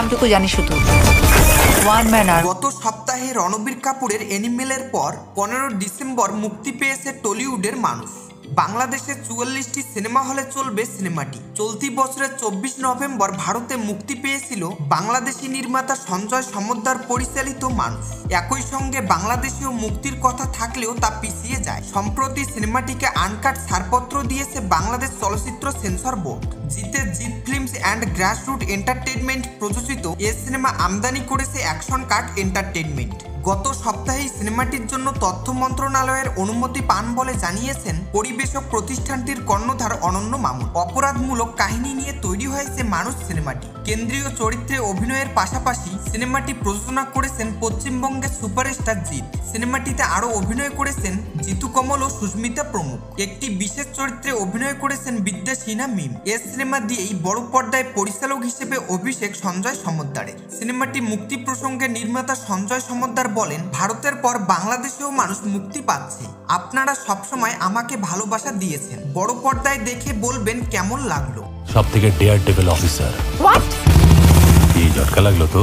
নামটুকু জানি শুধু, one man army. গত সপ্তাহে রণবীর কাপুরের অ্যানিমেলের পর 15 ডিসেম্বর মুক্তি পেয়েছে টলিউডের মানুষ। বাংলাদেশে 44টি সিনেমা হলে চলবে সিনেমাটি। চলতি বছরের 24 নভেম্বর ভারতে মুক্তি পেয়েছিল বাংলাদেশি নির্মাতা সঞ্জয় সমদ্দার পরিচালিত মানুষ। একই সঙ্গে বাংলাদেশীয় মুক্তির কথা থাকলেও তা পিছিয়ে যায়। সম্প্রতি সিনেমাটিকে আনকাট ছাড়পত্র দিয়েছে বাংলাদেশ চলচ্চিত্র censor board. Jeet films and grassroot entertainment প্রযোজিত এ সিনেমা আমদানি করেছে অ্যাকশন কাট এন্টারটেইনমেন্ট। গত সপ্তাহেই সিনেমাটির জন্য তথ্য মন্ত্রণালয়ের অনুমতি পান বলে জানিয়েছেন পরিবেশক প্রতিষ্ঠানটির কর্ণধার অনন্য মামুন। অপরাধমূলক কাহিনী নিয়ে তৈরি হয়েছে মানুষ সিনেমাটি। কেন্দ্রীয় চরিত্রে অভিনয়ের পাশাপাশি সিনেমাটি প্রযোজনা করেছেন পশ্চিমবঙ্গের সুপারস্টার জিৎ। সিনেমাটিতে আরও অভিনয় করেছেন জিতু কমল ও সুস্মিতা প্রমুখ। একটি বিশেষ চরিত্রে অভিনয় করেছেন বিদ্যা সিনহা মিম। এ সিনেমা দিয়েই বড় পর্দায় পরিচালক হিসেবে অভিষেক সঞ্জয় সমদ্দারের। সিনেমাটি মুক্তি প্রসঙ্গে নির্মাতা সঞ্জয় সমদ্দার বলেন, ভারতের পর বাংলাদেশেও মানুষ মুক্তি পাচ্ছে। আপনারা সবসময় আমাকে ভালোবাসা দিয়েছেন। বড় পর্দায় দেখে বলবেন কেমন লাগলো। সব থেকে ডেয়ার ডেভিল অফিসার। এই ঝটকা লাগলো তো।